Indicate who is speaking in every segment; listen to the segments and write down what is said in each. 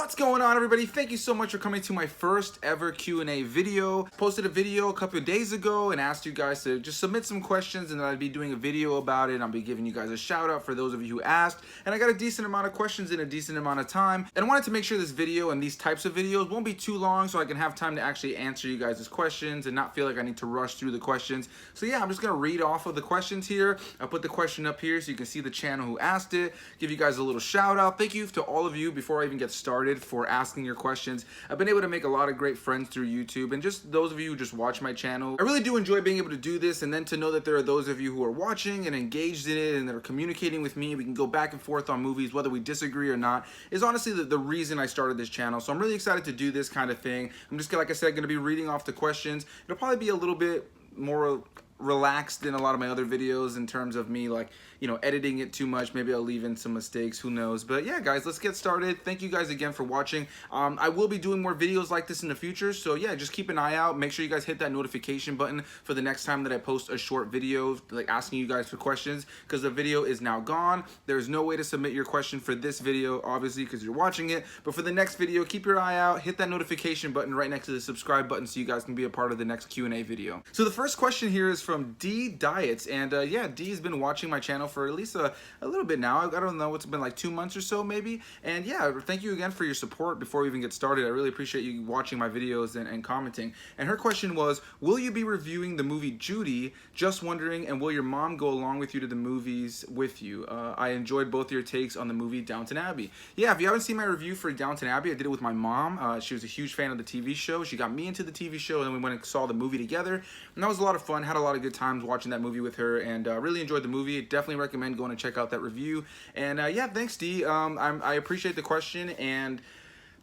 Speaker 1: What's going on, everybody? Thank you so much for coming to my first ever Q&A video. Posted a video a couple of days ago and asked you guys to just submit some questions, and then I'd be doing a video about it. I'll be giving you guys a shout out for those of you who asked, and I got a decent amount of questions in a decent amount of time, and I wanted to make sure this video and these types of videos won't be too long so I can have time to actually answer you guys' questions and not feel like I need to rush through the questions. So yeah, I'm just gonna read off of the questions here. I put the question up here so you can see the channel who asked it, give you guys a little shout out. Thank you to all of you before I even get started for asking your questions. I've been able to make a lot of great friends through YouTube, and just those of you who just watch my channel. I really do enjoy being able to do this, and then to know that there are those of you who are watching and engaged in it and that are communicating with me. We can go back and forth on movies whether we disagree or not is honestly the reason I started this channel. So I'm really excited to do this kind of thing. I'm just, like I said, going to be reading off the questions. It'll probably be a little bit more relaxed than a lot of my other videos in terms of me, like, you know, editing it too much. Maybe I'll leave in some mistakes, who knows. But yeah, guys, let's get started. Thank you guys again for watching. I will be doing more videos like this in the future, so yeah, just keep an eye out. Make sure you guys hit that notification button for the next time that I post a short video, like asking you guys for questions, because the video is now gone. There's no way to submit your question for this video, obviously, because you're watching it. But for the next video, keep your eye out, hit that notification button right next to the subscribe button so you guys can be a part of the next Q&A video. So the first question here is from D Diets, and yeah, D's been watching my channel for at least a little bit now. I don't know, it's been like 2 months or so maybe. And yeah, thank you again for your support before we even get started. I really appreciate you watching my videos and commenting. And her question was, will you be reviewing the movie Judi? Just wondering, and will your mom go along with you to the movies with you? I enjoyed both your takes on the movie Downton Abbey. Yeah, if you haven't seen my review for Downton Abbey, I did it with my mom. She was a huge fan of the TV show. She got me into the TV show, and then we went and saw the movie together. And that was a lot of fun. Had a lot of good times watching that movie with her, and really enjoyed the movie. Definitely recommend going to check out that review. And yeah, thanks, D. I appreciate the question. And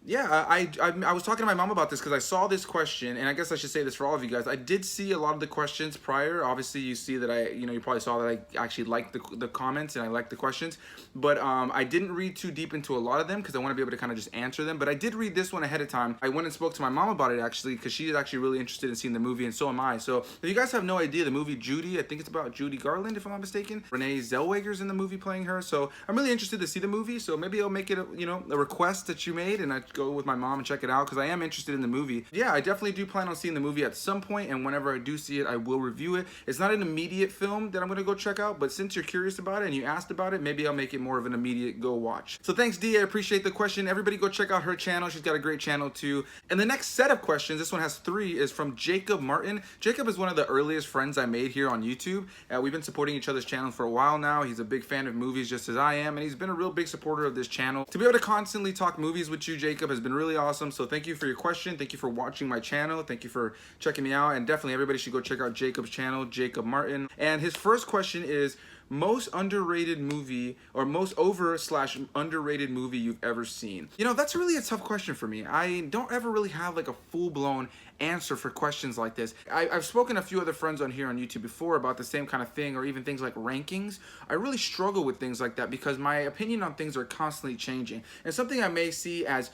Speaker 1: yeah, I was talking to my mom about this because I saw this question, and I guess I should say this for all of you guys. I did see a lot of the questions prior. Obviously, you see that you probably saw that I actually liked the comments and I liked the questions, but I didn't read too deep into a lot of them because I want to be able to kind of just answer them. But I did read this one ahead of time. I went and spoke to my mom about it actually because she is actually really interested in seeing the movie, and so am I. So if you guys have no idea, the movie Judi, I think it's about Judy Garland, if I'm not mistaken. Renee Zellweger's in the movie playing her. So I'm really interested to see the movie. So maybe I'll make it a request that you made, and I go with my mom and check it out because I am interested in the movie. Yeah, I definitely do plan on seeing the movie at some point, and whenever I do see it, I will review it. It's not an immediate film that I'm going to go check out, but since you're curious about it and you asked about it, maybe I'll make it more of an immediate go watch. So thanks, D. I appreciate the question. Everybody go check out her channel. She's got a great channel too. And the next set of questions, this one has 3, is from Jacob Martin. Jacob is one of the earliest friends I made here on YouTube. We've been supporting each other's channel for a while now. He's a big fan of movies just as I am, and he's been a real big supporter of this channel. To be able to constantly talk movies with you, Jacob, has been really awesome. So thank you for your question. Thank you for watching my channel. Thank you for checking me out. And definitely everybody should go check out Jacob's channel, Jacob Martin. And his first question is, most underrated movie or most over/underrated movie you've ever seen? You know, that's really a tough question for me. I don't ever really have like a full-blown answer for questions like this. I've spoken to a few other friends on here on YouTube before about the same kind of thing, or even things like rankings. I really struggle with things like that because my opinion on things are constantly changing. And something I may see as,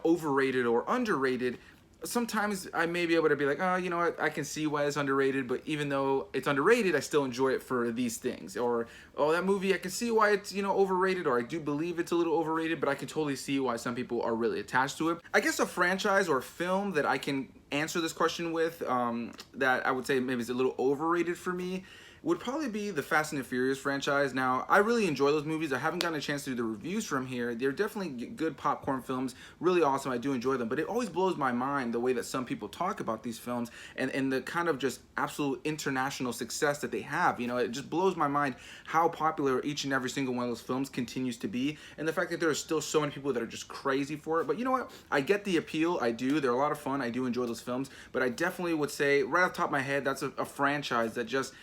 Speaker 1: overrated or underrated, sometimes I may be able to be like, oh, you know what, I can see why it's underrated, but even though it's underrated, I still enjoy it for these things. Or, oh, that movie, I can see why it's, overrated, or I do believe it's a little overrated, but I can totally see why some people are really attached to it. I guess a franchise or film that I can answer this question with, that I would say maybe is a little overrated for me, would probably be the Fast and the Furious franchise. Now, I really enjoy those movies. I haven't gotten a chance to do the reviews from here. They're definitely good popcorn films, really awesome. I do enjoy them, but it always blows my mind the way that some people talk about these films and the kind of just absolute international success that they have. It just blows my mind how popular each and every single one of those films continues to be, and the fact that there are still so many people that are just crazy for it. But you know what? I get the appeal. I do. They're a lot of fun. I do enjoy those films, but I definitely would say, right off the top of my head, that's a franchise that just,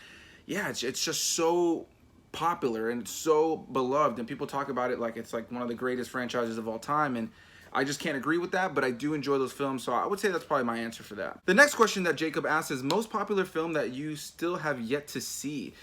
Speaker 1: yeah, it's just so popular and so beloved, and people talk about it like it's like one of the greatest franchises of all time, and I just can't agree with that, but I do enjoy those films, so I would say that's probably my answer for that. The next question that Jacob asked is, most popular film that you still have yet to see?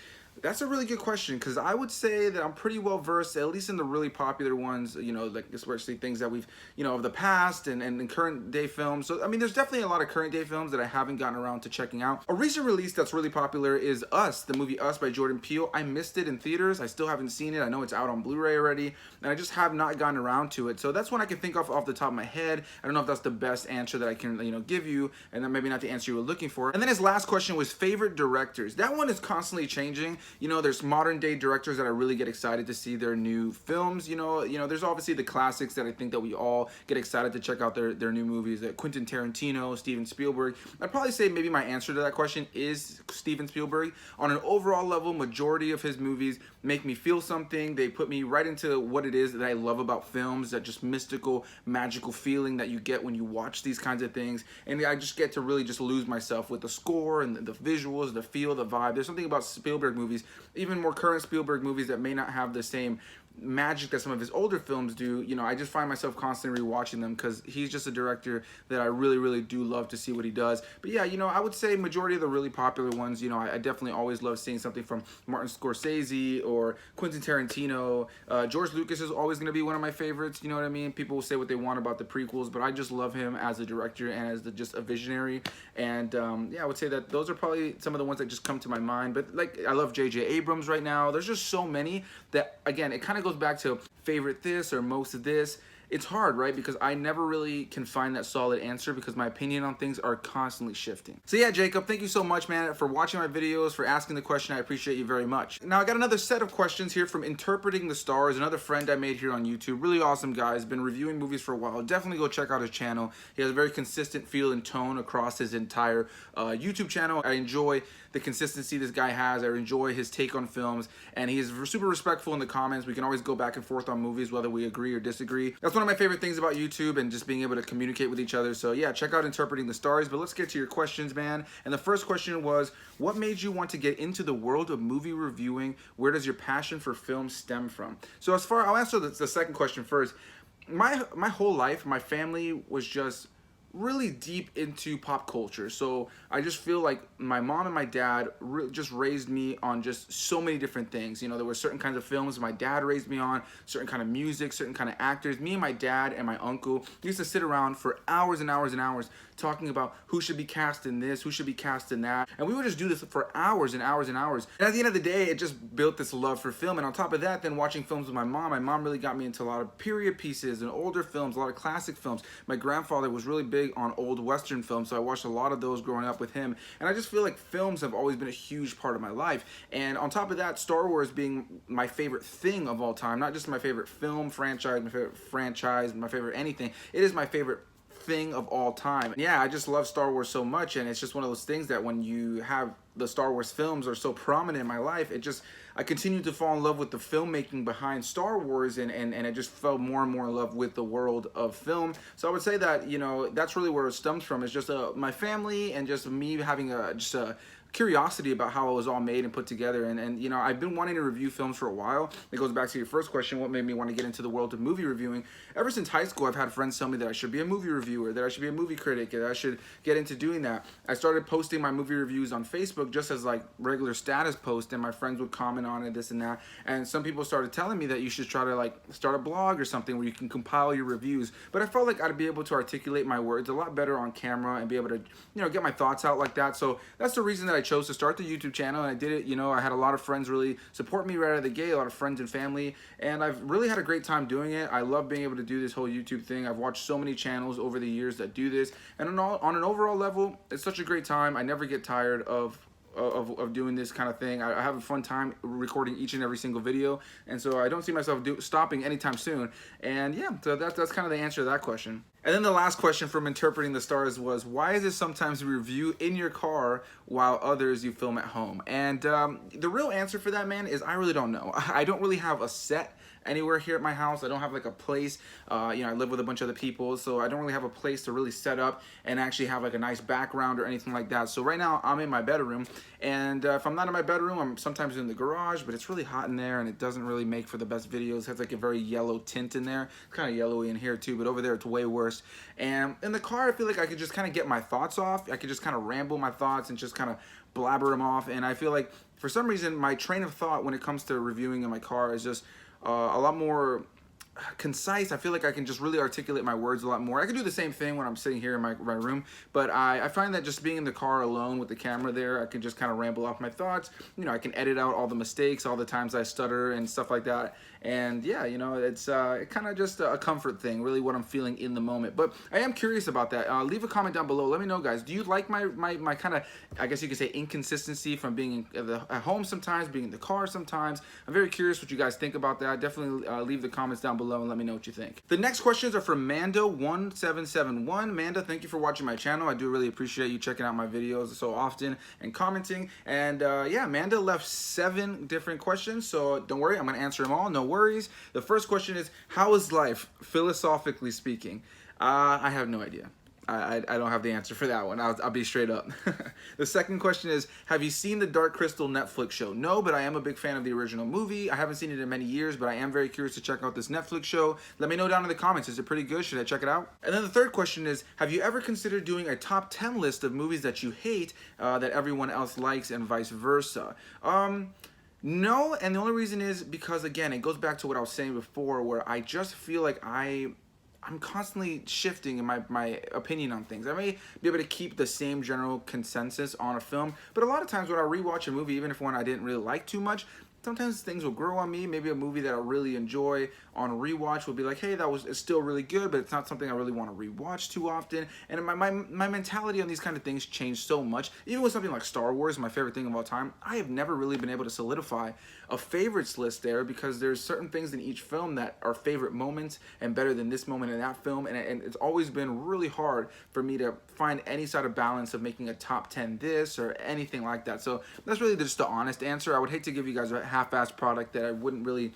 Speaker 1: That's a really good question, because I would say that I'm pretty well versed, at least in the really popular ones, you know, like especially things that we've, you know, of the past and current day films. So, I mean, there's definitely a lot of current day films that I haven't gotten around to checking out. A recent release that's really popular is Us, the movie Us by Jordan Peele. I missed it in theaters. I still haven't seen it. I know it's out on Blu-ray already, and I just have not gotten around to it. So that's one I can think of off the top of my head. I don't know if that's the best answer that I can, you know, give you, and then maybe not the answer you were looking for. And then his last question was favorite directors. That one is constantly changing. You know, there's modern day directors that I really get excited to see their new films. You know, there's obviously the classics that I think that we all get excited to check out their new movies. Quentin Tarantino, Steven Spielberg. I'd probably say maybe my answer to that question is Steven Spielberg. On an overall level, majority of his movies make me feel something. They put me right into what it is that I love about films, that just mystical, magical feeling that you get when you watch these kinds of things. And I just get to really just lose myself with the score and the visuals, the feel, the vibe. There's something about Spielberg movies, even more current Spielberg movies, that may not have the same magic that some of his older films do. You know, I just find myself constantly rewatching them because he's just a director that I really do love to see what he does. But yeah, you know, I would say majority of the really popular ones, you know, I definitely always love seeing something from Martin Scorsese or Quentin Tarantino. George Lucas is always going to be one of my favorites, you know what I mean? People will say what they want about the prequels, but I just love him as a director and as just a visionary. And yeah, I would say that those are probably some of the ones that just come to my mind. But like, I love J.J. Abrams right now. There's just so many that, again, it kind of goes back to favorite this or most of this. It's hard, right? Because I never really can find that solid answer because my opinion on things are constantly shifting. So yeah, Jacob, thank you so much, man, for watching my videos, for asking the question. I appreciate you very much. Now, I got another set of questions here from Interpreting the Stars, another friend I made here on YouTube. Really awesome guy. He's been reviewing movies for a while. Definitely go check out his channel. He has a very consistent feel and tone across his entire YouTube channel. I enjoy the consistency this guy has. I enjoy his take on films, and he is super respectful in the comments. We can always go back and forth on movies, whether we agree or disagree. That's one of my favorite things about YouTube, and just being able to communicate with each other. So yeah, check out Interpreting the Stars. But let's get to your questions, man. And the first question was, what made you want to get into the world of movie reviewing? Where does your passion for film stem from? So I'll answer the second question first. My whole life, my family was just really deep into pop culture. So I just feel like my mom and my dad just raised me on just so many different things. You know, there were certain kinds of films my dad raised me on, certain kind of music, certain kind of actors. Me and my dad and my uncle used to sit around for hours and hours and hours talking about who should be cast in this, who should be cast in that. And we would just do this for hours and hours and hours. And at the end of the day, it just built this love for film. And on top of that, then watching films with my mom really got me into a lot of period pieces and older films, a lot of classic films. My grandfather was really big on old Western films, so I watched a lot of those growing up with him. And I just feel like films have always been a huge part of my life. And on top of that, Star Wars being my favorite thing of all time, not just my favorite film franchise, my favorite anything, it is my favorite thing of all time. Yeah, I just love Star Wars so much, and it's just one of those things that when you have the Star Wars films are so prominent in my life, I continued to fall in love with the filmmaking behind Star Wars, and I just fell more and more in love with the world of film. So I would say that, you know, that's really where it stems from. It's just my family and just me having a curiosity about how it was all made and put together. And you know, I've been wanting to review films for a while. It goes back to your first question, what made me want to get into the world of movie reviewing. Ever since high school, I've had friends tell me that I should be a movie reviewer, that I should be a movie critic, that I should get into doing that. I started posting my movie reviews on Facebook just as like regular status posts, and my friends would comment on it, this and that. And some people started telling me that you should try to like start a blog or something where you can compile your reviews. But I felt like I'd be able to articulate my words a lot better on camera and be able to, you know, get my thoughts out like that. So that's the reason that I chose to start the YouTube channel, and I did it. You know, I had a lot of friends really support me right out of the gate, a lot of friends and family, and I've really had a great time doing it. I love being able to do this whole YouTube thing. I've watched so many channels over the years that do this, and on an overall level, it's such a great time. I never get tired of doing this kind of thing. I have a fun time recording each and every single video, and so I don't see myself stopping anytime soon. And yeah, so that's kind of the answer to that question. And then the last question from Interpreting the Stars was, why is it sometimes you review in your car while others you film at home? And the real answer for that, man, is I really don't know. I don't really have a set anywhere here at my house. I don't have like a place. You know, I live with a bunch of other people, so I don't really have a place to really set up and actually have like a nice background or anything like that. So right now I'm in my bedroom, and if I'm not in my bedroom, I'm sometimes in the garage, but it's really hot in there and it doesn't really make for the best videos. It has like a very yellow tint in there. It's kind of yellowy in here too, but over there it's way worse. And in the car, I feel like I could just kind of get my thoughts off. I could just kind of ramble my thoughts and just kind of blabber them off. And I feel like for some reason my train of thought when it comes to reviewing in my car is just a lot more concise. I feel like I can just really articulate my words a lot more. I can do the same thing when I'm sitting here in my room, but I find that just being in the car alone with the camera there, I can just kind of ramble off my thoughts. You know, I can edit out all the mistakes, all the times I stutter and stuff like that. And yeah, you know, it's kind of just a comfort thing, really what I'm feeling in the moment. But I am curious about that. Leave a comment down below. Let me know, guys. Do you like my kind of, I guess you could say, inconsistency from being at home sometimes, being in the car sometimes? I'm very curious what you guys think about that. Definitely leave the comments down below and let me know what you think. The next questions are from Mando1771. Manda, thank you for watching my channel. I do really appreciate you checking out my videos so often and commenting. And yeah, Manda left 7 different questions, so don't worry, I'm gonna answer them all. No worries. The first question is, how is life, philosophically speaking? I have no idea. I don't have the answer for that one. I'll be straight up. The second question is, have you seen the Dark Crystal Netflix show? No, but I am a big fan of the original movie. I haven't seen it in many years, but I am very curious to check out this Netflix show. Let me know down in the comments. Is it pretty good? Should I check it out? And then the third question is, have you ever considered doing a top 10 list of movies that you hate that everyone else likes and vice versa? No, and the only reason is because, again, it goes back to what I was saying before, where I just feel like I'm constantly shifting in my opinion on things. I may be able to keep the same general consensus on a film, but a lot of times when I rewatch a movie, even if one I didn't really like too much, sometimes things will grow on me. Maybe a movie that I really enjoy on a rewatch will be like, hey, it's still really good, but it's not something I really want to rewatch too often. And my mentality on these kind of things changed so much. Even with something like Star Wars, my favorite thing of all time, I have never really been able to solidify a favorites list there, because there's certain things in each film that are favorite moments and better than this moment in that film. And it's always been really hard for me to find any sort of balance of making a top 10 this or anything like that. So that's really just the honest answer. I would hate to give you guys a half-assed product that I wouldn't really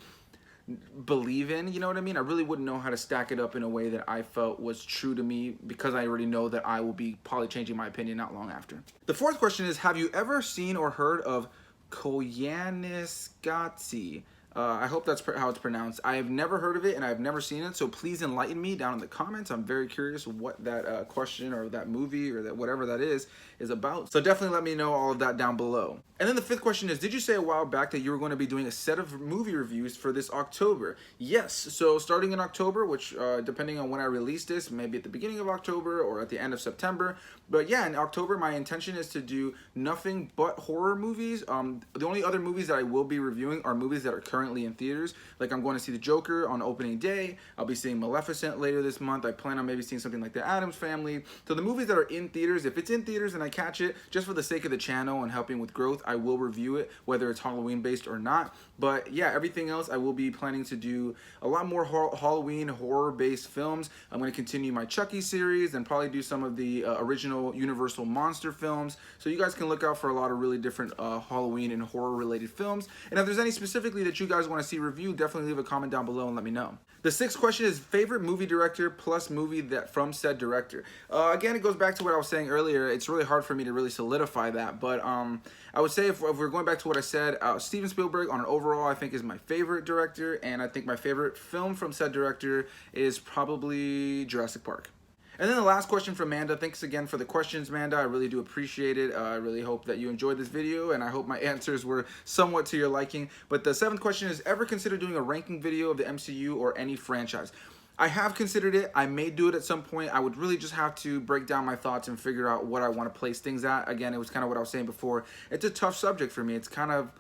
Speaker 1: believe in, you know what I mean? I really wouldn't know how to stack it up in a way that I felt was true to me, because I already know that I will be probably changing my opinion not long after. The fourth question is, have you ever seen or heard of Koyaanisqatsi? I hope that's how it's pronounced. I have never heard of it and I've never seen it, so please enlighten me down in the comments. I'm very curious what that question or that movie or that whatever that is about. So definitely let me know all of that down below. And then the fifth question is, did you say a while back that you were going to be doing a set of movie reviews for this October? Yes, so starting in October, which depending on when I release this, maybe at the beginning of October or at the end of September. But yeah, in October, my intention is to do nothing but horror movies. The only other movies that I will be reviewing are movies that are currently in theaters. Like, I'm going to see The Joker on opening day. I'll be seeing Maleficent later this month. I plan on maybe seeing something like The Addams Family. So the movies that are in theaters, if it's in theaters and I catch it, just for the sake of the channel and helping with growth, I will review it, whether it's Halloween based or not. But yeah, everything else I will be planning to do a lot more Halloween horror based films. I'm going to continue my Chucky series and probably do some of the original Universal monster films. So you guys can look out for a lot of really different Halloween and horror related films. And if there's any specifically that you guys want to see reviewed, definitely leave a comment down below and let me know. The sixth question is favorite movie director plus movie that from said director. Again, it goes back to what I was saying earlier. It's really hard for me to really solidify that, but I would say if we're going back to what I said, Steven Spielberg on an overall I think is my favorite director, and I think my favorite film from said director is probably Jurassic Park. And then the last question from Amanda. Thanks again for the questions, Amanda. I really do appreciate it. I really hope that you enjoyed this video, and I hope my answers were somewhat to your liking. But the seventh question is, ever consider doing a ranking video of the MCU or any franchise? I have considered it. I may do it at some point. I would really just have to break down my thoughts and figure out what I want to place things at. Again, it was kind of what I was saying before. It's a tough subject for me. It's kind of...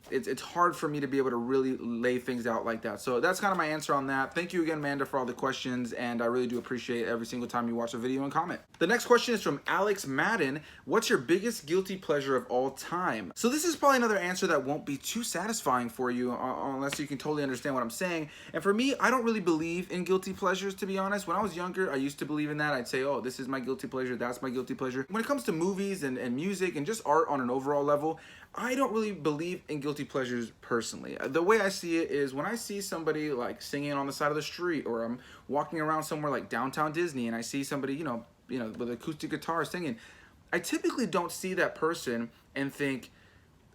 Speaker 1: It's hard for me to be able to really lay things out like that. So that's kind of my answer on that. Thank you again, Amanda, for all the questions, and I really do appreciate every single time you watch a video and comment. The next question is from Alex Madden. What's your biggest guilty pleasure of all time? So this is probably another answer that won't be too satisfying for you unless you can totally understand what I'm saying. And for me, I don't really believe in guilty pleasures, to be honest. When I was younger, I used to believe in that. I'd say, oh, this is my guilty pleasure, that's my guilty pleasure. When it comes to movies and music and just art on an overall level, I don't really believe in guilty pleasures personally. The way I see it is when I see somebody like singing on the side of the street, or I'm walking around somewhere like downtown Disney and I see somebody, with acoustic guitar singing, I typically don't see that person and think,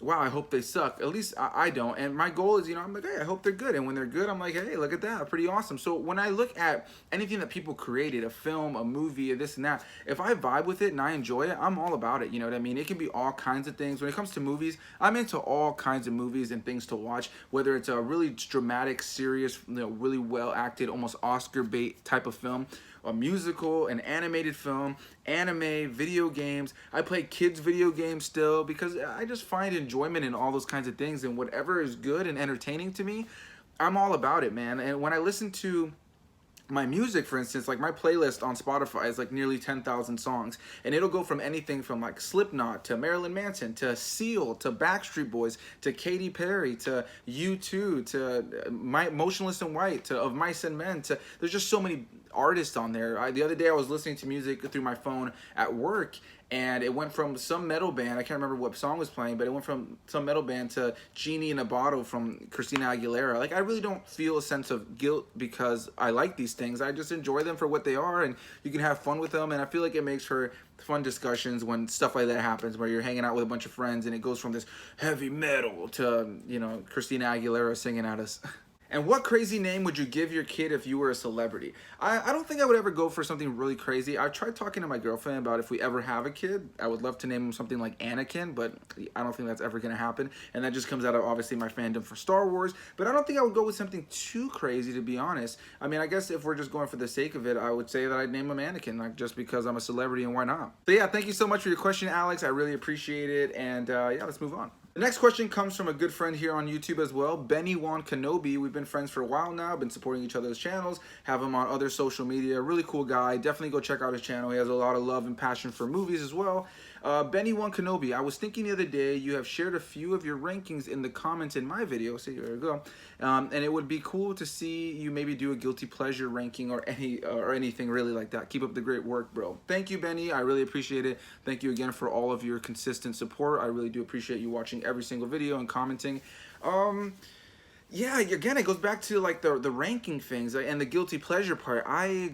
Speaker 1: wow, I hope they suck. At least I don't. And my goal is, I'm like, hey, I hope they're good. And when they're good, I'm like, hey, look at that, pretty awesome. So when I look at anything that people created, a film, a movie, this and that, if I vibe with it and I enjoy it, I'm all about it. You know what I mean? It can be all kinds of things. When it comes to movies, I'm into all kinds of movies and things to watch, whether it's a really dramatic, serious, really well acted, almost Oscar bait type of film, a musical, an animated film, anime, video games. I play kids video games still because I just find enjoyment in all those kinds of things, and whatever is good and entertaining to me, I'm all about it, man. And when I listen to my music, for instance, like my playlist on Spotify is like nearly 10,000 songs, and it'll go from anything from like Slipknot to Marilyn Manson to Seal to Backstreet Boys to Katy Perry to U2 to Motionless in White to Of Mice and Men to, there's just so many artists on there. The other day I was listening to music through my phone at work, and it went from some metal band, I can't remember what song was playing, but it went from some metal band to Genie in a Bottle from Christina Aguilera. Like, I really don't feel a sense of guilt because I like these things. I just enjoy them for what they are, and you can have fun with them, and I feel like it makes for fun discussions when stuff like that happens, where you're hanging out with a bunch of friends and it goes from this heavy metal to, Christina Aguilera singing at us. And what crazy name would you give your kid if you were a celebrity? I don't think I would ever go for something really crazy. I've tried talking to my girlfriend about if we ever have a kid. I would love to name him something like Anakin, but I don't think that's ever going to happen. And that just comes out of, obviously, my fandom for Star Wars. But I don't think I would go with something too crazy, to be honest. I mean, I guess if we're just going for the sake of it, I would say that I'd name him Anakin, like, just because I'm a celebrity, and why not? So yeah, thank you so much for your question, Alex. I really appreciate it. And yeah, let's move on. The next question comes from a good friend here on YouTube as well, Wan Kenobi. We've been friends for a while now, been supporting each other's channels, have him on other social media. Really cool guy. Definitely go check out his channel. He has a lot of love and passion for movies as well. Wan Kenobi, I was thinking the other day, you have shared a few of your rankings in the comments in my video, so here we go. And it would be cool to see you maybe do a guilty pleasure ranking or anything really like that. Keep up the great work, bro. Thank you, Benny. I really appreciate it. Thank you again for all of your consistent support. I really do appreciate you watching every single video and commenting. Yeah, again, it goes back to like the ranking things and the guilty pleasure part. I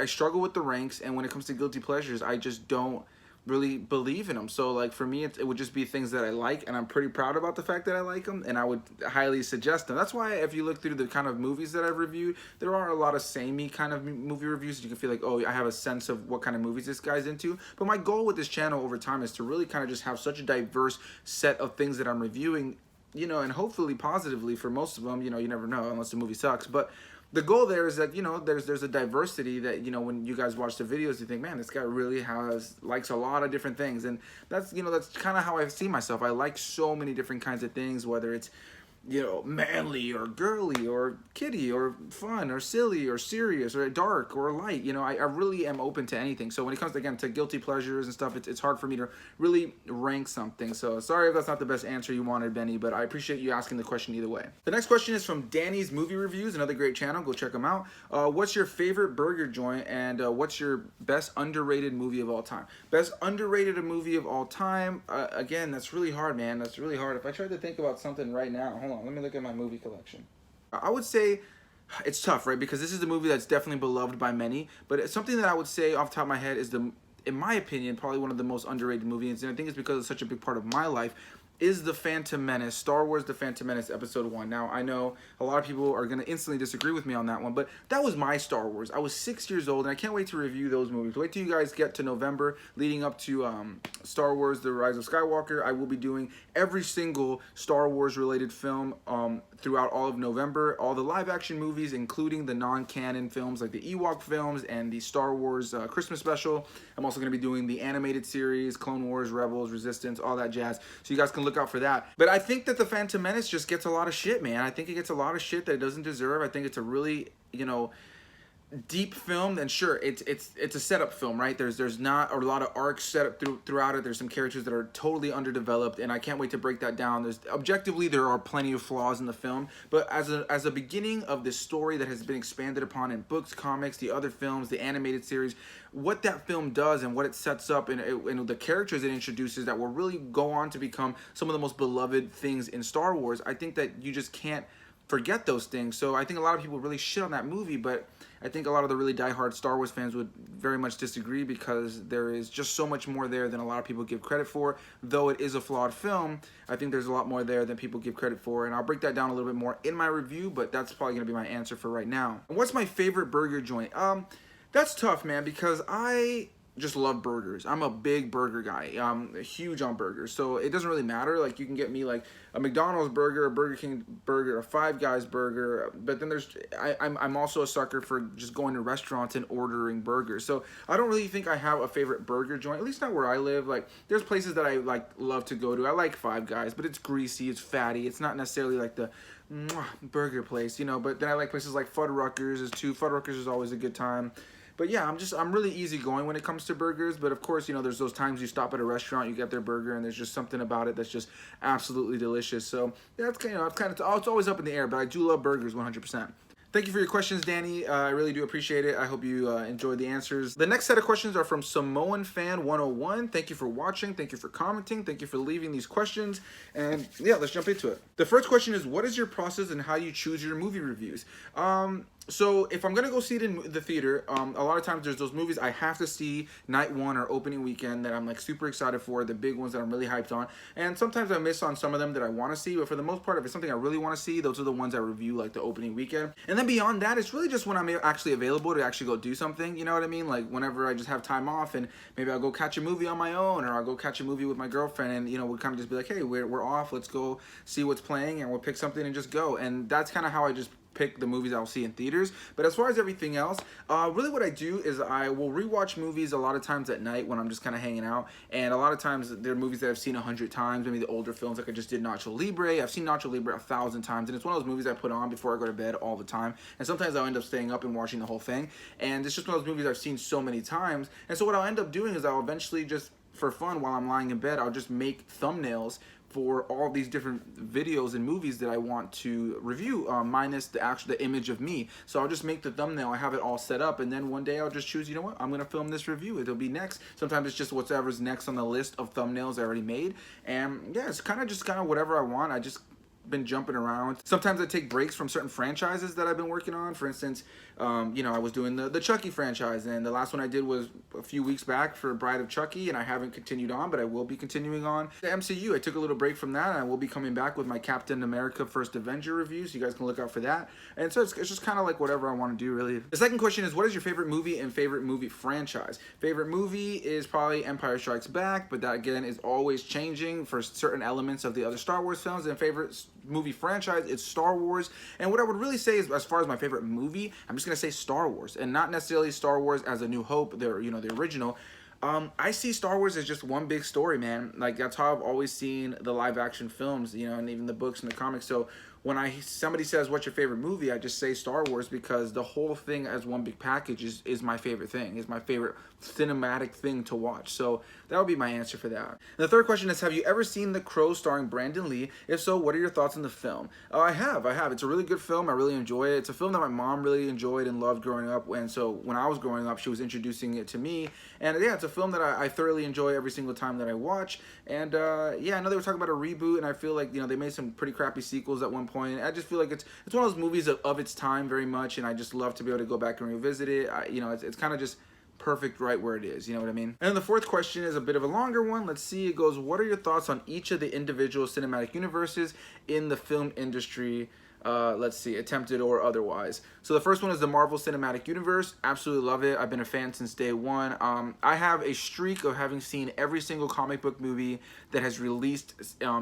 Speaker 1: struggle with the ranks, and when it comes to guilty pleasures, I just don't really believe in them. So like for me, it would just be things that I like, and I'm pretty proud about the fact that I like them, and I would highly suggest them. That's why if you look through the kind of movies that I've reviewed, there are a lot of samey kind of movie reviews. You can feel like, oh, I have a sense of what kind of movies this guy's into. But my goal with this channel over time is to really kind of just have such a diverse set of things that I'm reviewing, and hopefully positively for most of them. You never know unless the movie sucks. But the goal there is that, there's a diversity that, when you guys watch the videos, you think, man, this guy really likes a lot of different things. And that's, that's kind of how I see myself. I like so many different kinds of things, whether it's, manly or girly or kiddie or fun or silly or serious or dark or light. I really am open to anything. So when it comes, again, to guilty pleasures and stuff, it's hard for me to really rank something. So sorry if that's not the best answer you wanted, Benny, but I appreciate you asking the question either way. The next question is from Danny's Movie Reviews, another great channel. Go check them out. What's your favorite burger joint, and what's your best underrated movie of all time? Best underrated movie of all time? Again, that's really hard, man. That's really hard. If I tried to think about something right now, hold on. Let me look at my movie collection. I would say it's tough, right? Because this is a movie that's definitely beloved by many. But it's something that I would say off the top of my head is, in my opinion, probably one of the most underrated movies. And I think it's because it's such a big part of my life, is The Phantom Menace, Star Wars The Phantom Menace Episode 1. Now, I know a lot of people are going to instantly disagree with me on that one, but that was my Star Wars. I was 6 years old, and I can't wait to review those movies. Wait till you guys get to November, leading up to Star Wars The Rise of Skywalker. I will be doing every single Star Wars-related film throughout all of November, all the live-action movies, including the non-canon films like the Ewok films and the Star Wars Christmas special. I'm also going to be doing the animated series, Clone Wars, Rebels, Resistance, all that jazz, so you guys can look out for that. But I think that The Phantom Menace just gets a lot of shit, man. I think it gets a lot of shit that it doesn't deserve. I think it's a really, deep film, then sure, it's a setup film, right? There's not a lot of arcs set up throughout it. There's some characters that are totally underdeveloped, and I can't wait to break that down. There's objectively there are plenty of flaws in the film, but as a beginning of this story that has been expanded upon in books, comics, the other films, the animated series, what that film does and what it sets up, and the characters it introduces that will really go on to become some of the most beloved things in Star Wars. I think that you just can't forget those things. So I think a lot of people really shit on that movie, but I think a lot of the really diehard Star Wars fans would very much disagree, because there is just so much more there than a lot of people give credit for. Though it is a flawed film, I think there's a lot more there than people give credit for, and I'll break that down a little bit more in my review, but that's probably going to be my answer for right now. And what's my favorite burger joint? That's tough, man, because I just love burgers. I'm a big burger guy. I'm huge on burgers. So it doesn't really matter. Like, you can get me like a McDonald's burger, a Burger King burger, a Five Guys burger. But then I'm also a sucker for just going to restaurants and ordering burgers. So I don't really think I have a favorite burger joint, at least not where I live. Like, there's places that I like love to go to. I like Five Guys, but it's greasy, it's fatty. It's not necessarily like the burger place, you know. But then I like places like Fuddruckers too. Fuddruckers is always a good time. But yeah, I'm really easygoing when it comes to burgers. But of course, you know, there's those times you stop at a restaurant, you get their burger, and there's just something about it that's just absolutely delicious. So yeah, it's always up in the air. But I do love burgers 100%. Thank you for your questions, Danny. I really do appreciate it. I hope you enjoyed the answers. The next set of questions are from Samoan Fan 101. Thank you for watching. Thank you for commenting. Thank you for leaving these questions. And yeah, let's jump into it. The first question is, what is your process and how you choose your movie reviews? So if I'm gonna go see it in the theater, a lot of times there's those movies I have to see night one or opening weekend that I'm like super excited for, the big ones that I'm really hyped on. And sometimes I miss on some of them that I want to see, but for the most part, if it's something I really want to see, those are the ones I review like the opening weekend. And then beyond that, it's really just when I'm actually available to actually go do something, you know what I mean? Like whenever I just have time off, and maybe I'll go catch a movie on my own, or I'll go catch a movie with my girlfriend, and you know, we'll kind of just be like, hey, we're off, let's go see what's playing, and we'll pick something and just go. And that's kind of how I just pick the movies I'll see in theaters. But as far as everything else, really what I do is I will rewatch movies a lot of times at night when I'm just kind of hanging out, and a lot of times they're movies that I've seen 100 times, maybe the older films, like I just did Nacho Libre. I've seen Nacho Libre 1,000 times, and it's one of those movies I put on before I go to bed all the time, and sometimes I'll end up staying up and watching the whole thing, and it's just one of those movies I've seen so many times. And so what I'll end up doing is I'll eventually just, for fun, while I'm lying in bed, I'll just make thumbnails for all these different videos and movies that I want to review, minus the image of me. So I'll just make the thumbnail, I have it all set up, and then one day I'll just choose, you know what, I'm gonna film this review, it'll be next. Sometimes it's just whatever's next on the list of thumbnails I already made, and yeah, it's kind of whatever I want. I just been jumping around. Sometimes I take breaks from certain franchises that I've been working on. For instance, you know, I was doing the Chucky franchise, and the last one I did was a few weeks back for Bride of Chucky, and I haven't continued on, but I will be continuing on. The MCU, I took a little break from that, and I will be coming back with my Captain America First Avenger review, so you guys can look out for that. And so it's just kind of like whatever I want to do, really. The second question is, what is your favorite movie and favorite movie franchise? Favorite movie is probably Empire Strikes Back, but that again is always changing for certain elements of the other Star Wars films. And favorite movie franchise, it's Star Wars. And what I would really say is, as far as my favorite movie, I'm just gonna say Star Wars, and not necessarily Star Wars as A New Hope, the original. I see Star Wars as just one big story, man. Like, that's how I've always seen the live action films, you know, and even the books and the comics. So when somebody says, what's your favorite movie, I just say Star Wars, because the whole thing as one big package is my favorite thing, is my favorite cinematic thing to watch. So that would be my answer for that. And the third question is, have you ever seen The Crow starring Brandon Lee? If so, what are your thoughts on the film? I have. It's a really good film. I really enjoy it. It's a film that my mom really enjoyed and loved growing up. And so when I was growing up, she was introducing it to me. And yeah, it's a film that I thoroughly enjoy every single time that I watch. And yeah, I know they were talking about a reboot, and I feel like, you know, they made some pretty crappy sequels at one point. I just feel like it's one of those movies of its time very much, and I just love to be able to go back and revisit it. You know, it's kind of just perfect right where it is, you know what I mean? And then the fourth question is a bit of a longer one. Let's see, it goes, what are your thoughts on each of the individual cinematic universes in the film industry? Let's see, attempted or otherwise. So the first one is the Marvel Cinematic Universe. Absolutely love it. I've been a fan since day one. I have a streak of having seen every single comic book movie that has released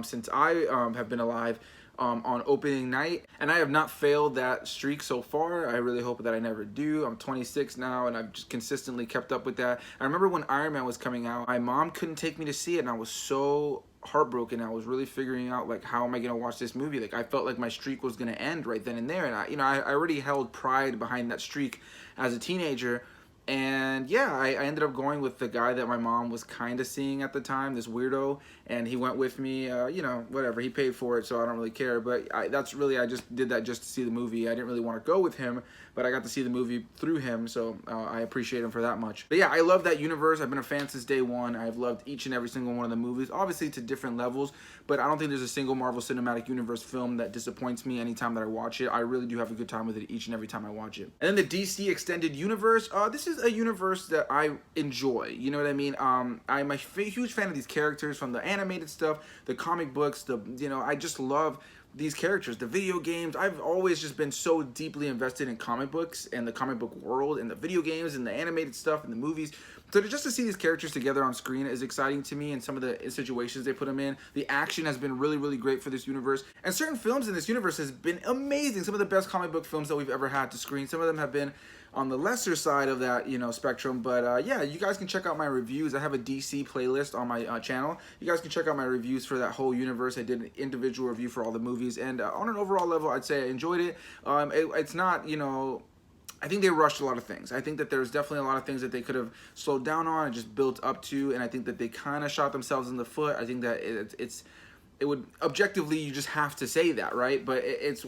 Speaker 1: since I have been alive. On opening night, and I have not failed that streak so far. I really hope that I never do. I'm 26 now, and I've just consistently kept up with that. I remember when Iron Man was coming out, my mom couldn't take me to see it, and I was so heartbroken. I was really figuring out like, how am I gonna watch this movie? Like, I felt like my streak was gonna end right then and there, and I already held pride behind that streak as a teenager. And yeah, I ended up going with the guy that my mom was kind of seeing at the time, this weirdo, and he went with me. You know, whatever, he paid for it, so I don't really care. But I just did that just to see the movie. I didn't really want to go with him, but I got to see the movie through him, so I appreciate him for that much. But yeah, I love that universe. I've been a fan since day one. I've loved each and every single one of the movies, obviously to different levels, but I don't think there's a single Marvel Cinematic Universe film that disappoints me anytime that I watch it. I really do have a good time with it each and every time I watch it. And then the DC Extended Universe, this is a universe that I enjoy, you know what I mean? I'm a huge fan of these characters, from the animated stuff, the comic books, I just love these characters, the video games. I've always just been so deeply invested in comic books and the comic book world and the video games and the animated stuff and the movies. So just to see these characters together on screen is exciting to me, and some of the situations they put them in. The action has been really, really great for this universe. And certain films in this universe has been amazing. Some of the best comic book films that we've ever had to screen. Some of them have been on the lesser side of that, spectrum. But yeah, you guys can check out my reviews. I have a DC playlist on my channel. You guys can check out my reviews for that whole universe. I did an individual review for all the movies, and on an overall level, I'd say I enjoyed it. It's not, I think they rushed a lot of things. I think that there's definitely a lot of things that they could have slowed down on and just built up to, and I think that they kind of shot themselves in the foot. I think that it would, objectively, you just have to say that, right? But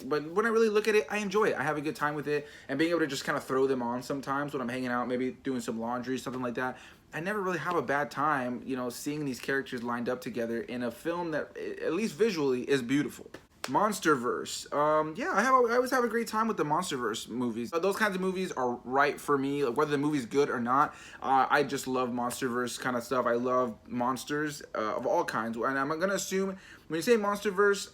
Speaker 1: when I really look at it, I enjoy it. I have a good time with it, and being able to just kind of throw them on sometimes when I'm hanging out, maybe doing some laundry, something like that. I never really have a bad time, seeing these characters lined up together in a film that, at least visually, is beautiful. Monsterverse. Yeah, I always have a great time with the Monsterverse movies. Those kinds of movies are right for me, like, whether the movie's good or not. I just love Monsterverse kind of stuff. I love monsters of all kinds, and I'm gonna assume when you say Monsterverse,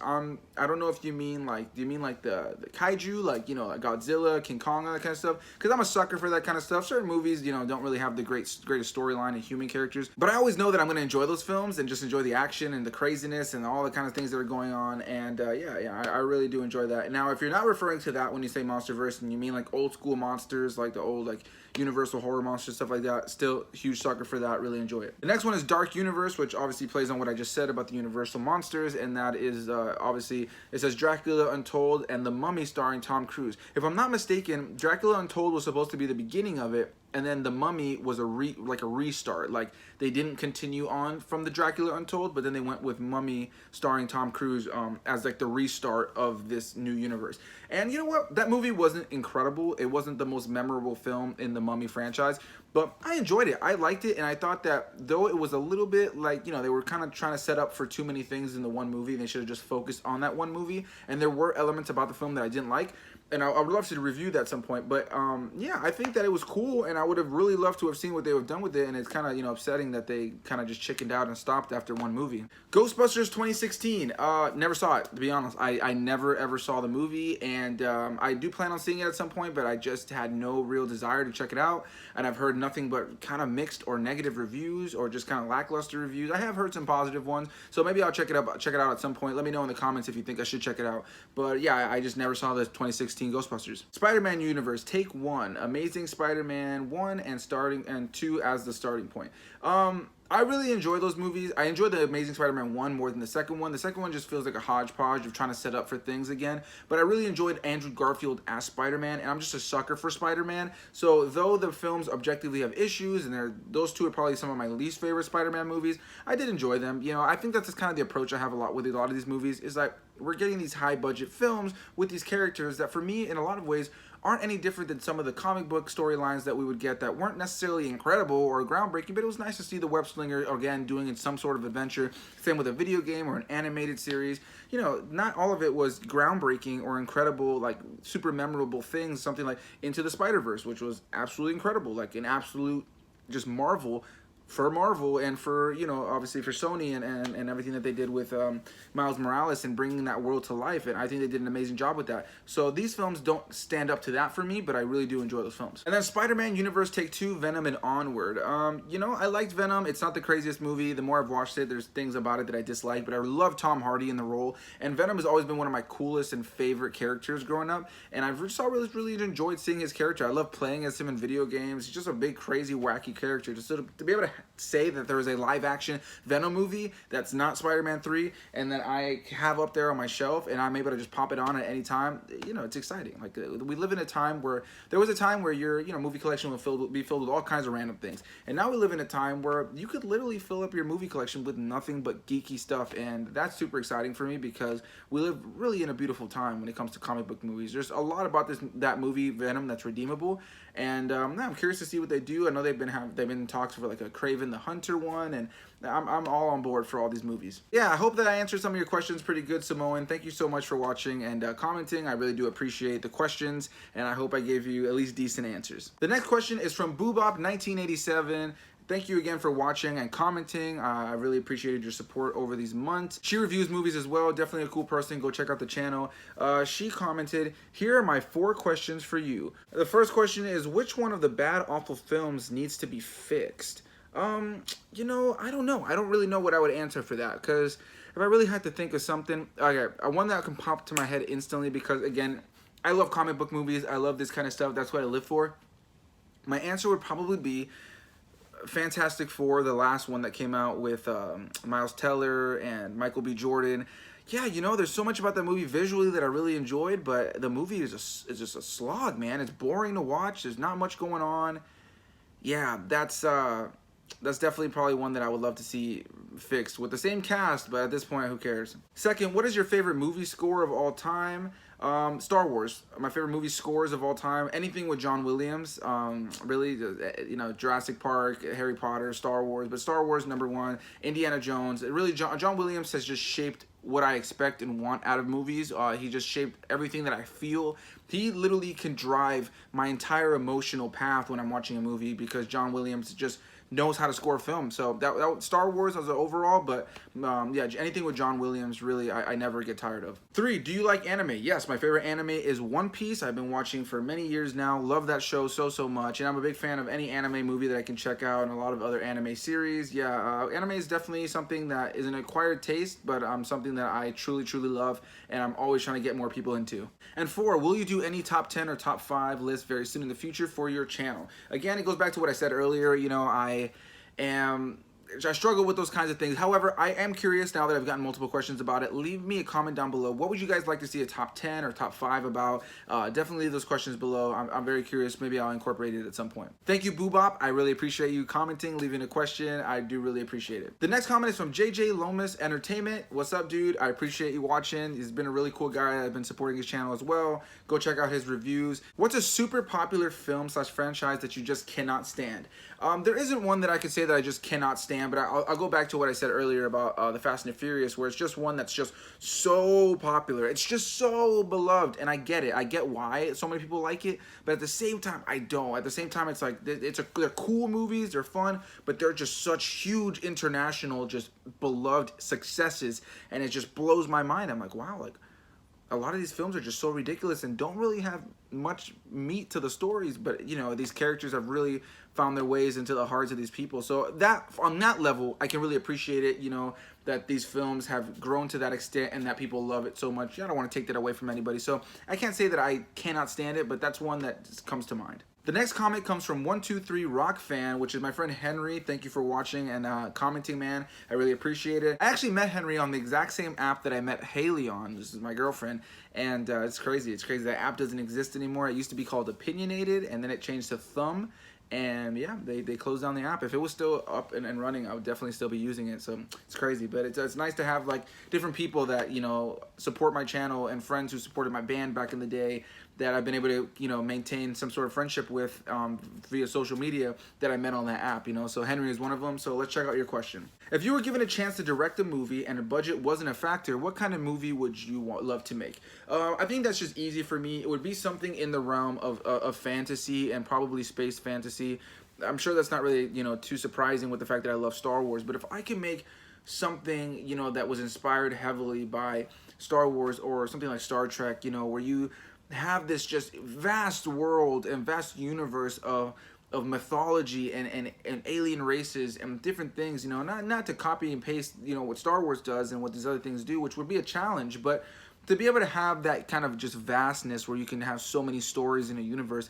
Speaker 1: I don't know if you mean like, do you mean like the kaiju, like, like Godzilla, King Kong, that kind of stuff? Because I'm a sucker for that kind of stuff. Certain movies, don't really have the greatest storyline and human characters, but I always know that I'm gonna enjoy those films and just enjoy the action and the craziness and all the kind of things that are going on. And yeah, I really do enjoy that. Now, if you're not referring to that when you say Monsterverse, and you mean like old school monsters, like the old Universal horror monsters, stuff like that, still huge sucker for that, really enjoy it. The next one is Dark Universe, which obviously plays on what I just said about the Universal monsters, and that is obviously, it says Dracula Untold and The Mummy starring Tom Cruise. If I'm not mistaken, Dracula Untold was supposed to be the beginning of it, and then The Mummy was a restart. Like, they didn't continue on from the Dracula Untold, but then they went with Mummy starring Tom Cruise as like the restart of this new universe. And you know what? That movie wasn't incredible. It wasn't the most memorable film in the Mummy franchise, but I enjoyed it. I liked it, and I thought that though it was a little bit like, they were kind of trying to set up for too many things in the one movie, and they should have just focused on that one movie. And there were elements about the film that I didn't like, and I would love to review that at some point. But yeah, I think that it was cool, and I would have really loved to have seen what they would have done with it. And it's kind of upsetting that they kind of just chickened out and stopped after one movie. Ghostbusters 2016. Never saw it, to be honest. I never ever saw the movie, and I do plan on seeing it at some point, but I just had no real desire to check it out. And I've heard nothing but kind of mixed or negative reviews, or just kind of lackluster reviews. I have heard some positive ones, so maybe I'll check it out at some point. Let me know in the comments if you think I should check it out. But yeah, I just never saw the 2016 Ghostbusters. Spider-Man Universe, Take 1, Amazing Spider-Man 1 and 2 as the starting point. I really enjoy those movies. I enjoy the Amazing Spider-Man 1 more than the second one. The second one just feels like a hodgepodge of trying to set up for things again. But I really enjoyed Andrew Garfield as Spider-Man, and I'm just a sucker for Spider-Man. So though the films objectively have issues, and those two are probably some of my least favorite Spider-Man movies, I did enjoy them. I think that's just kind of the approach I have with a lot of these movies, is like, we're getting these high-budget films with these characters that, for me, in a lot of ways, aren't any different than some of the comic book storylines that we would get that weren't necessarily incredible or groundbreaking, but it was nice to see the web slinger again doing in some sort of adventure. Same with a video game or an animated series. Not all of it was groundbreaking or incredible, like super memorable things. Something like Into the Spider-Verse, which was absolutely incredible, like an absolute just marvel for Marvel, and for, obviously for Sony and everything that they did with Miles Morales and bringing that world to life. And I think they did an amazing job with that. So these films don't stand up to that for me, but I really do enjoy those films. And then Spider-Man Universe Take 2, Venom and Onward. I liked Venom. It's not the craziest movie. The more I've watched it, there's things about it that I dislike, but I love Tom Hardy in the role. And Venom has always been one of my coolest and favorite characters growing up. And I've just always really enjoyed seeing his character. I love playing as him in video games. He's just a big, crazy, wacky character. Just to be able to say that there is a live action Venom movie that's not Spider-Man 3 and that I have up there on my shelf and I'm able to just pop it on at any time, you know, it's exciting. Like, we live in a time where there was a time where your, you know, movie collection would be filled with all kinds of random things. And now we live in a time where you could literally fill up your movie collection with nothing but geeky stuff, and that's super exciting for me because we live really in a beautiful time when it comes to comic book movies. There's a lot about that movie Venom that's redeemable, and I'm curious to see what they do. I know they've been in talks for like a Kraven the Hunter one, and I'm all on board for all these movies. Yeah, I hope that I answered some of your questions pretty good, Samoan. Thank you so much for watching and commenting. I really do appreciate the questions, and I hope I gave you at least decent answers. The next question is from Boobop1987. Thank you again for watching and commenting. I really appreciated your support over these months. She reviews movies as well. Definitely a cool person. Go check out the channel. She commented, "Here are my 4 questions for you." The first question is, which one of the bad, awful films needs to be fixed? You know, I don't know. I don't really know what I would answer for that, because if I really had to think of something, okay, one that can pop to my head instantly, because again, I love comic book movies. I love this kind of stuff. That's what I live for. My answer would probably be Fantastic Four, the last one that came out with Miles Teller and Michael B. Jordan. Yeah, you know, there's so much about that movie visually that I really enjoyed, but the movie is just a slog, man. It's boring to watch. There's not much going on. Yeah, that's definitely probably one that I would love to see fixed with the same cast, but at this point, who cares? Second, what is your favorite movie score of all time? Star Wars. My favorite movie scores of all time. Anything with John Williams. Really, you know, Jurassic Park, Harry Potter, Star Wars. But Star Wars, #1. Indiana Jones. Really, John Williams has just shaped what I expect and want out of movies. He just shaped everything that I feel. He literally can drive my entire emotional path when I'm watching a movie, because John Williams just knows how to score film. So that Star Wars as an overall, but yeah, anything with John Williams, really, I never get tired of. 3, do you like anime? Yes, my favorite anime is One Piece. I've been watching for many years now. Love that show so much, and I'm a big fan of any anime movie that I can check out, and a lot of other anime series. Yeah, anime is definitely something that is an acquired taste, but something that I truly love, and I'm always trying to get more people into. And 4, will you do any top 10 or top 5 lists very soon in the future for your channel? Again, it goes back to what I said earlier. You know, I struggle with those kinds of things. However, I am curious now that I've gotten multiple questions about it. Leave me a comment down below. What would you guys like to see a top 10 or top 5 about? Definitely leave those questions below. I'm very curious. Maybe I'll incorporate it at some point. Thank you, Boobop. I really appreciate you commenting, leaving a question. I do really appreciate it. The next comment is from JJ Lomas Entertainment. What's up, dude? I appreciate you watching. He's been a really cool guy. I've been supporting his channel as well. Go check out his reviews. What's a super popular film / franchise that you just cannot stand? There isn't one that I could say that I just cannot stand, but I'll go back to what I said earlier about the Fast and the Furious, where it's just one that's just so popular. It's just so beloved, and I get it. I get why so many people like it, but at the same time, I don't. At the same time, it's like, they're cool movies, they're fun, but they're just such huge international, just beloved successes, and it just blows my mind. I'm like, wow, like, a lot of these films are just so ridiculous and don't really have much meat to the stories, but you know, these characters have really found their ways into the hearts of these people. So that, on that level, I can really appreciate it, you know, that these films have grown to that extent and that people love it so much. I don't want to take that away from anybody, so I can't say that I cannot stand it, but that's one that just comes to mind. The next comment comes from 123 Rock Fan, which is my friend Henry. Thank you for watching and commenting, man. I really appreciate it. I actually met Henry on the exact same app that I met Haley on. This is my girlfriend, and it's crazy. It's crazy. That app doesn't exist anymore. It used to be called Opinionated, and then it changed to Thumb. And yeah, they closed down the app. If it was still up and running, I would definitely still be using it. So it's crazy, but it's nice to have like different people that, you know, support my channel, and friends who supported my band back in the day that I've been able to, you know, maintain some sort of friendship with via social media that I met on that app, you know. So Henry is one of them. So let's check out your question. If you were given a chance to direct a movie and a budget wasn't a factor, what kind of movie would you love to make? I think that's just easy for me. It would be something in the realm of fantasy, and probably space fantasy. I'm sure that's not really, you know, too surprising with the fact that I love Star Wars, but if I can make something, you know, that was inspired heavily by Star Wars or something like Star Trek, you know, where you have this just vast world and vast universe of mythology and alien races and different things, you know, not to copy and paste, you know, what Star Wars does and what these other things do, which would be a challenge, but to be able to have that kind of just vastness where you can have so many stories in a universe,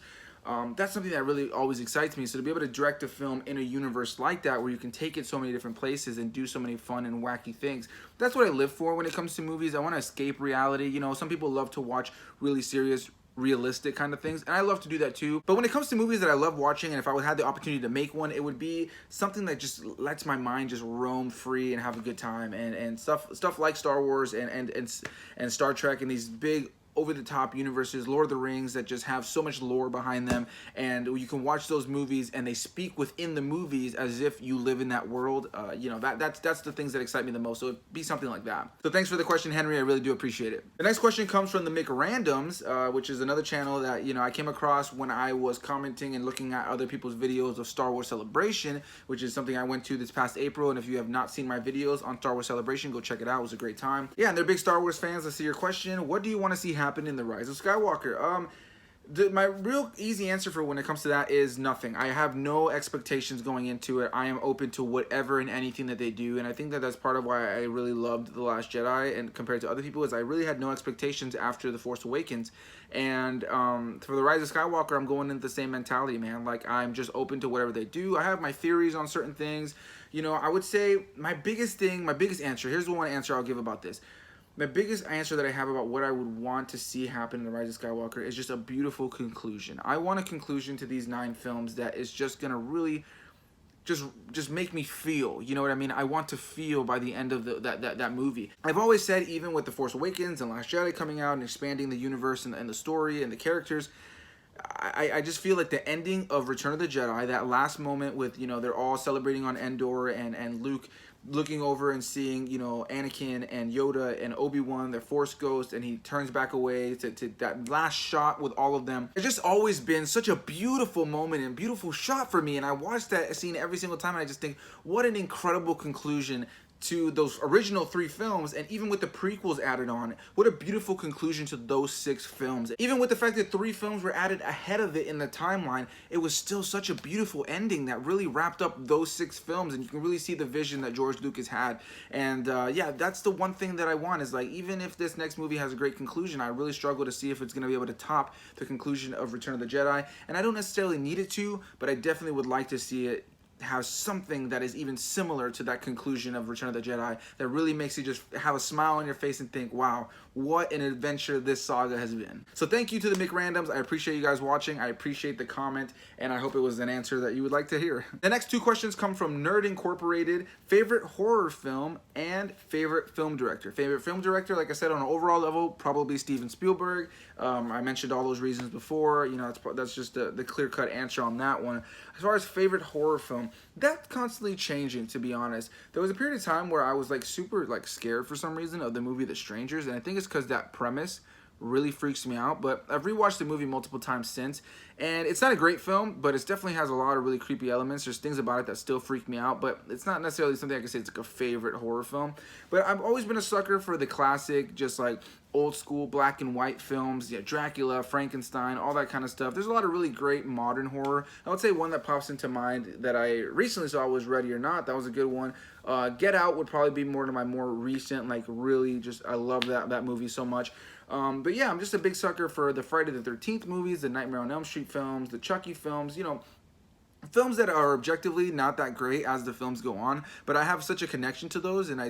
Speaker 1: That's something that really always excites me. So to be able to direct a film in a universe like that, where you can take it so many different places and do so many fun and wacky things, that's what I live for when it comes to movies. I want to escape reality. You know, some people love to watch really serious, realistic kind of things, and I love to do that too. But when it comes to movies that I love watching, and if I would have the opportunity to make one, it would be something that just lets my mind just roam free and have a good time, and stuff like Star Wars and Star Trek and these big over-the-top universes, Lord of the Rings, that just have so much lore behind them, and you can watch those movies and they speak within the movies as if you live in that world. You know, that's the things that excite me the most. So it'd be something like that. So thanks for the question, Henry. I really do appreciate it. The next question comes from the McRandoms, which is another channel that, you know, I came across when I was commenting and looking at other people's videos of Star Wars Celebration, which is something I went to this past April. And if you have not seen my videos on Star Wars Celebration, go check it out. It was a great time. Yeah, and they're big Star Wars fans. Let's see your question. What do you want to see happen in The Rise of Skywalker? My real easy answer for when it comes to that is nothing. I have no expectations going into it. I am open to whatever and anything that they do, and I think that that's part of why I really loved The Last Jedi, and compared to other people, is I really had no expectations after The Force Awakens. And for The Rise of Skywalker, I'm going into the same mentality, man. Like, I'm just open to whatever they do. I have my theories on certain things. You know, I would say my biggest answer, here's the one answer I'll give about this. My biggest answer that I have about what I would want to see happen in The Rise of Skywalker is just a beautiful conclusion. I want a conclusion to these 9 films that is just going to really just make me feel, you know what I mean? I want to feel by the end of that movie. I've always said, even with The Force Awakens and Last Jedi coming out and expanding the universe and the story and the characters, I just feel like the ending of Return of the Jedi, that last moment with, you know, they're all celebrating on Endor, and Luke looking over and seeing, you know, Anakin and Yoda and Obi-Wan, their Force ghost, and he turns back away to that last shot with all of them. It's just always been such a beautiful moment and beautiful shot for me, and I watch that scene every single time, and I just think, what an incredible conclusion to those original 3 films, and even with the prequels added on, what a beautiful conclusion to those 6 films. Even with the fact that 3 films were added ahead of it in the timeline, it was still such a beautiful ending that really wrapped up those 6 films, and you can really see the vision that George Lucas had. And yeah, that's the one thing that I want, is like, even if this next movie has a great conclusion, I really struggle to see if it's going to be able to top the conclusion of Return of the Jedi. And I don't necessarily need it to, but I definitely would like to see it have something that is even similar to that conclusion of Return of the Jedi, that really makes you just have a smile on your face and think, wow, what an adventure this saga has been. So thank you to the McRandoms. I appreciate you guys watching. I appreciate the comment, and I hope it was an answer that you would like to hear. The next 2 questions come from Nerd Incorporated. Favorite horror film and favorite film director. Favorite film director, like I said, on an overall level, probably Steven Spielberg. I mentioned all those reasons before. You know, that's just the clear-cut answer on that one. As far as favorite horror film, that's constantly changing, to be honest. There was a period of time where I was like super like scared for some reason of the movie The Strangers, and I think it's because that premise really freaks me out. But I've rewatched the movie multiple times since, and it's not a great film, but it definitely has a lot of really creepy elements. There's things about it that still freak me out, but it's not necessarily something I can say it's like a favorite horror film. But I've always been a sucker for the classic, just like old school black and white films, yeah, Dracula, Frankenstein, all that kind of stuff. There's a lot of really great modern horror. I would say one that pops into mind that I recently saw was Ready or Not. That was a good one. Get Out would probably be more to my more recent, like really just, I love that movie so much. But yeah, I'm just a big sucker for the Friday the 13th movies, the Nightmare on Elm Street films, the Chucky films, you know, films that are objectively not that great as the films go on, but I have such a connection to those, and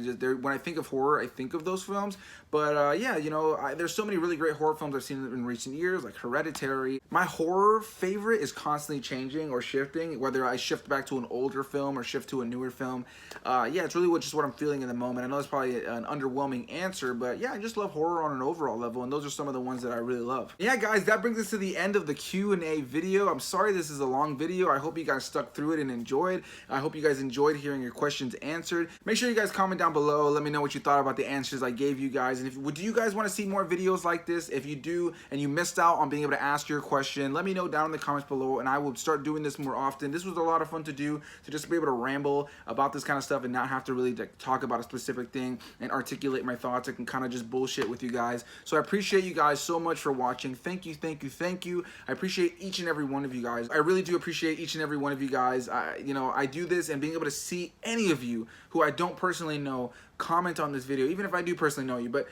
Speaker 1: when I think of horror, I think of those films. But yeah, you know, there's so many really great horror films I've seen in recent years, like Hereditary. My horror favorite is constantly changing or shifting, whether I shift back to an older film or shift to a newer film. Yeah, it's really just what I'm feeling in the moment. I know it's probably an underwhelming answer, but yeah, I just love horror on an overall level, and those are some of the ones that I really love. Yeah, guys, that brings us to the end of the Q&A video. I'm sorry this is a long video. I hope you guys stuck through it and enjoyed. I hope you guys enjoyed hearing your questions answered. Make sure you guys comment down below. Let me know what you thought about the answers I gave you guys. And do you guys want to see more videos like this? If you do, and you missed out on being able to ask your question, let me know down in the comments below, and I will start doing this more often. This was a lot of fun to do, to just be able to ramble about this kind of stuff and not have to really talk about a specific thing and articulate my thoughts. I can kind of just bullshit with you guys. So I appreciate you guys so much for watching. Thank you, thank you, thank you. I appreciate each and every one of you guys. I really do appreciate each and every one of you guys. You know, I do this, and being able to see any of you who I don't personally know comment on this video, even if I do personally know you, but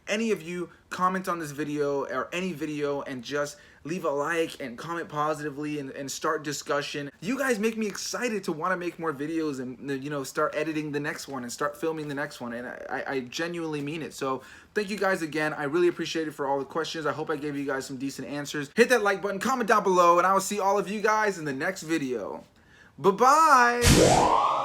Speaker 1: any of you comment on this video or any video and just leave a like and comment positively and start discussion. You guys make me excited to want to make more videos and, you know, start editing the next one and start filming the next one, and I genuinely mean it. So thank you guys again. I really appreciate it for all the questions. I hope I gave you guys some decent answers. Hit that like button, comment down below, and I will see all of you guys in the next video. Bye-bye!